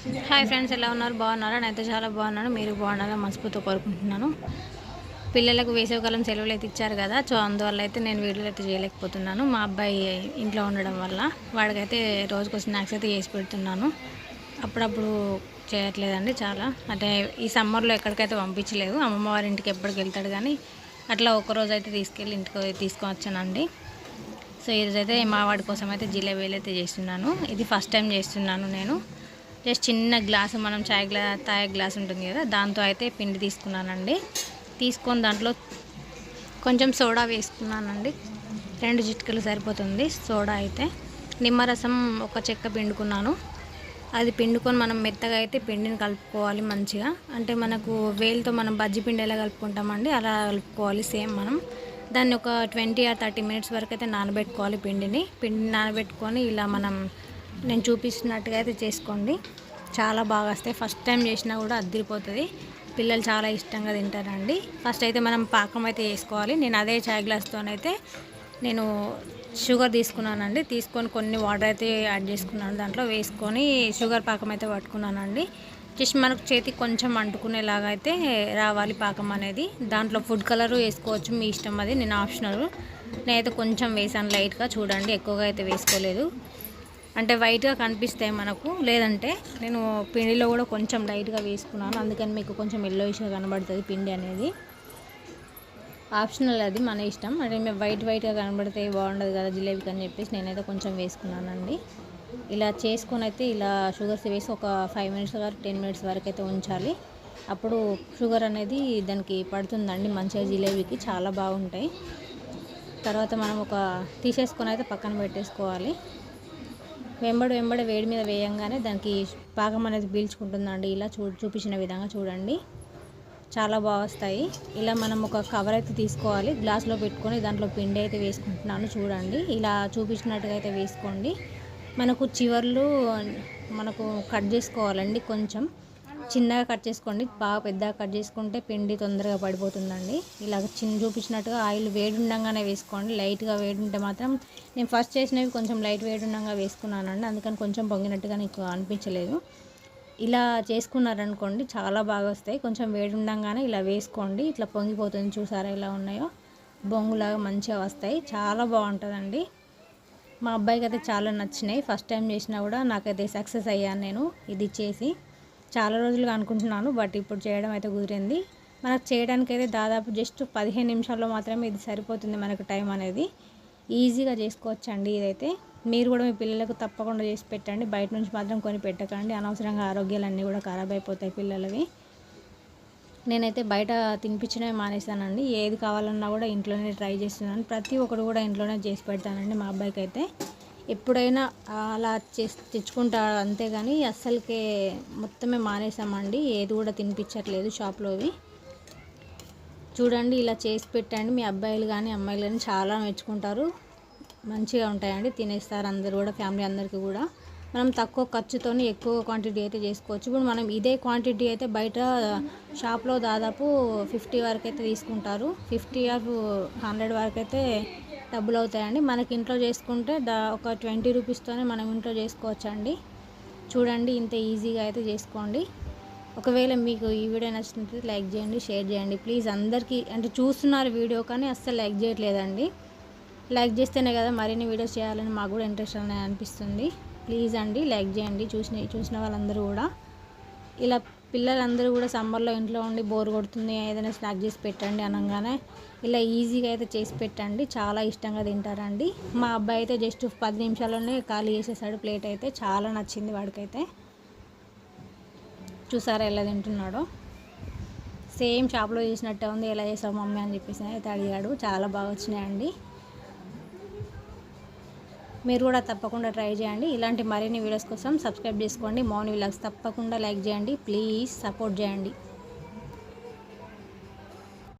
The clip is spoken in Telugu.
హాయ్ ఫ్రెండ్స్, ఎలా ఉన్నారు? బాగున్నారా? నేనైతే చాలా బాగున్నాను. మీరు బాగున్నారా? మనస్ఫూర్తిగా కోరుకుంటున్నాను. పిల్లలకు వేసవికాలం సెలవులు అయితే ఇచ్చారు కదా, సో అందువల్ల అయితే నేను వీడియోలు అయితే చేయలేకపోతున్నాను. మా అబ్బాయి ఇంట్లో ఉండడం వల్ల వాడికైతే రోజుకు స్నాక్స్ అయితే చేసి పెడుతున్నాను. అప్పుడప్పుడు చేయట్లేదండి. చాలా అంటే ఈ సమ్మర్లో ఎక్కడికైతే పంపించలేదు. అమ్మమ్మ వారి ఇంటికి ఎప్పటికి వెళ్తాడు, కానీ అట్లా ఒక్కరోజు అయితే తీసుకెళ్ళి ఇంటికి తీసుకొని వచ్చానండి. సో ఈరోజైతే మా వాడి కోసం అయితే జిలేబీలు అయితే చేస్తున్నాను. ఇది ఫస్ట్ టైం చేస్తున్నాను నేను. జస్ట్ చిన్న గ్లాసు, మనం తాగే గ్లాస్ ఉంటుంది కదా, దాంతో అయితే పిండి తీసుకున్నానండి. తీసుకొని దాంట్లో కొంచెం సోడా వేసుకున్నానండి. 2 చిటికలు సరిపోతుంది సోడా అయితే. నిమ్మరసం ఒక చెక్క పిండుకున్నాను. అది పిండుకొని మనం మెత్తగా అయితే పిండిని కలుపుకోవాలి మంచిగా. అంటే మనకు వేలుతో మనం బజ్జి పిండి ఎలా కలుపుకుంటామండి, అలా కలుపుకోవాలి సేమ్ మనం. దాన్ని ఒక 20 or 30 minutes వరకు అయితే నానబెట్టుకోవాలి. పిండిని నానబెట్టుకొని ఇలా నేను చూపిస్తున్నట్టుగా అయితే చేసుకోండి. చాలా బాగా వస్తాయి. ఫస్ట్ టైం చేసినా కూడా అదిరిపోతుంది. పిల్లలు చాలా ఇష్టంగా తింటారండి. ఫస్ట్ అయితే మనం పాకం అయితే వేసుకోవాలి. నేను అదే చాయ్ గ్లాస్తోనైతే నేను షుగర్ తీసుకున్నానండి. తీసుకొని కొన్ని వాటర్ అయితే యాడ్ చేసుకున్నాను. దాంట్లో వేసుకొని షుగర్ పాకం అయితే పట్టుకున్నానండి. జస్ట్ మనకు చేతికి కొంచెం అంటుకునేలాగా అయితే రావాలి పాకం అనేది. దాంట్లో ఫుడ్ కలరు వేసుకోవచ్చు, మీ ఇష్టం, అది నేను ఆప్షనల్. నేనైతే కొంచెం వేసాను లైట్గా, చూడండి, ఎక్కువగా అయితే వేసుకోలేదు. అంటే వైట్గా కనిపిస్తాయి మనకు, లేదంటే నేను పిండిలో కూడా కొంచెం లైట్గా వేసుకున్నాను. అందుకని మీకు కొంచెం ఎల్లోయిష్గా కనబడుతుంది పిండి అనేది. ఆప్షనల్, అది మన ఇష్టం. అంటే మేము వైట్గా కనబడితే బాగుండదు కదా జిలేబీకి అని చెప్పేసి నేనైతే కొంచెం వేసుకున్నానండి. ఇలా చేసుకొని అయితే ఇలా షుగర్స్ వేసి ఒక 5 minutes వరకు 10 minutes వరకు అయితే ఉంచాలి. అప్పుడు షుగర్ అనేది దానికి పడుతుందండి మంచిగా, జిలేబీకి చాలా బాగుంటాయి. తర్వాత మనం తీసేసుకొని అయితే పక్కన పెట్టేసుకోవాలి. వెంబడి వేడి మీద వేయంగానే దానికి పాకం అనేది పీల్చుకుంటుందండి. ఇలా చూపించిన విధంగా చూడండి, చాలా బాగా వస్తాయి. ఇలా మనం ఒక కవర్ అయితే తీసుకోవాలి, గ్లాస్లో పెట్టుకొని దాంట్లో పిండి అయితే వేసుకుంటున్నాను. చూడండి, ఇలా చూపించినట్టుగా అయితే వేసుకోండి. మనకు చివర్లు కట్ చేసుకోవాలండి. కొంచెం చిన్నగా కట్ చేసుకోండి, బాగా పెద్దగా కట్ చేసుకుంటే పిండి తొందరగా పడిపోతుందండి. ఇలా చూపించినట్టుగా ఆయిల్ వేడి ఉండగానే వేసుకోండి. లైట్గా వేడి ఉంటే మాత్రం, నేను ఫస్ట్ చేసినవి కొంచెం లైట్ వేడి ఉండగా వేసుకున్నానండి, అందుకని కొంచెం పొంగినట్టుగా నీకు అనిపించలేదు. ఇలా చేసుకున్నారనుకోండి చాలా బాగా వస్తాయి. కొంచెం వేడి ఉండగానే ఇలా వేసుకోండి, ఇట్లా పొంగిపోతుంది. చూసారా ఎలా ఉన్నాయో, బొంగులాగా మంచిగా వస్తాయి. చాలా బాగుంటుందండి. మా అబ్బాయికి అయితే చాలా నచ్చినాయి. ఫస్ట్ టైం చేసినా కూడా నాకైతే సక్సెస్ అయ్యాను నేను. ఇది చేసి చాలా రోజులుగా అనుకుంటున్నాను, బట్ ఇప్పుడు చేయడం అయితే కుదిరింది. మనకు చేయడానికైతే దాదాపు జస్ట్ 15 నిమిషాల్లో మాత్రమే ఇది సరిపోతుంది మనకు టైం అనేది. ఈజీగా చేసుకోవచ్చండి ఇదైతే. మీరు కూడా మీ పిల్లలకు తప్పకుండా చేసి పెట్టండి. బయట నుంచి మాత్రం కొని పెట్టకండి, అనవసరంగా ఆరోగ్యాలన్నీ కూడా ఖరాబ్ అయిపోతాయి పిల్లలవి. నేనైతే బయట తినిపించడమే మానేస్తానండి. ఏది కావాలన్నా కూడా ఇంట్లోనే ట్రై చేస్తున్నాను. ప్రతి ఒక్కరు కూడా ఇంట్లోనే చేసి పెడతానండి మా అబ్బాయికి అయితే. ఎప్పుడైనా అలా తెచ్చుకుంటాడు అంతేగాని అస్సలకే మొత్తమే మానేసామండి. ఏది కూడా తినిపించట్లేదు షాప్లోవి. చూడండి, ఇలా చేసి పెట్టండి. మీ అబ్బాయిలు కానీ అమ్మాయిలు కానీ చాలా మెచ్చుకుంటారు. మంచిగా ఉంటాయండి, తినేస్తారు అందరు కూడా, ఫ్యామిలీ అందరికీ కూడా. మనం తక్కువ ఖర్చుతో ఎక్కువ క్వాంటిటీ అయితే చేసుకోవచ్చు. ఇప్పుడు మనం ఇదే క్వాంటిటీ అయితే బయట షాప్లో దాదాపు 50 వరకు అయితే తీసుకుంటారు. 50 or 100 వరకు అయితే డబ్బులు అవుతాయండి. మనకి ఇంట్లో చేసుకుంటే ఒక 20 రూపీస్తోనే మనం ఇంట్లో చేసుకోవచ్చండి. చూడండి, ఇంత ఈజీగా అయితే చేసుకోండి. ఒకవేళ మీకు ఈ వీడియో నచ్చినట్లయితే లైక్ చేయండి, షేర్ చేయండి ప్లీజ్. అందరికీ అంటే చూస్తున్నారు వీడియో, కానీ అస్సలు లైక్ చేయట్లేదండి. లైక్ చేస్తేనే కదా మరిన్ని వీడియోస్ చేయాలని మాకు కూడా ఇంట్రెస్ట్ అనేది అనిపిస్తుంది. ప్లీజ్ అండి, లైక్ చేయండి. చూసిన వాళ్ళందరూ కూడా. ఇలా పిల్లలందరూ కూడా సమ్మర్లో ఇంట్లో ఉండి బోర్ కొడుతుంది, ఏదైనా స్నాక్ చేసి పెట్టండి అనగానే ఇలా ఈజీగా అయితే చేసి పెట్టండి. చాలా ఇష్టంగా తింటారండి. మా అబ్బాయి అయితే జస్ట్ 10 నిమిషాల్లోనే ఖాళీ చేసేసాడు ప్లేట్ అయితే. చాలా నచ్చింది వాడికైతే. చూసారా ఎలా తింటున్నాడో, సేమ్ షాప్లో చేసినట్టే ఉంది. ఎలా చేసావు మమ్మీ అని చెప్పేసి అయితే అడిగాడు. చాలా బాగా వచ్చినాయండి. మీరు కూడా తప్పకుండా ట్రై చేయండి. ఇలాంటి మరిన్ని వీడియోస్ కోసం సబ్స్క్రైబ్ చేసుకోండి. మౌని వ్లాగ్స్ తప్పకుండా లైక్ చేయండి ప్లీజ్, సపోర్ట్ చేయండి.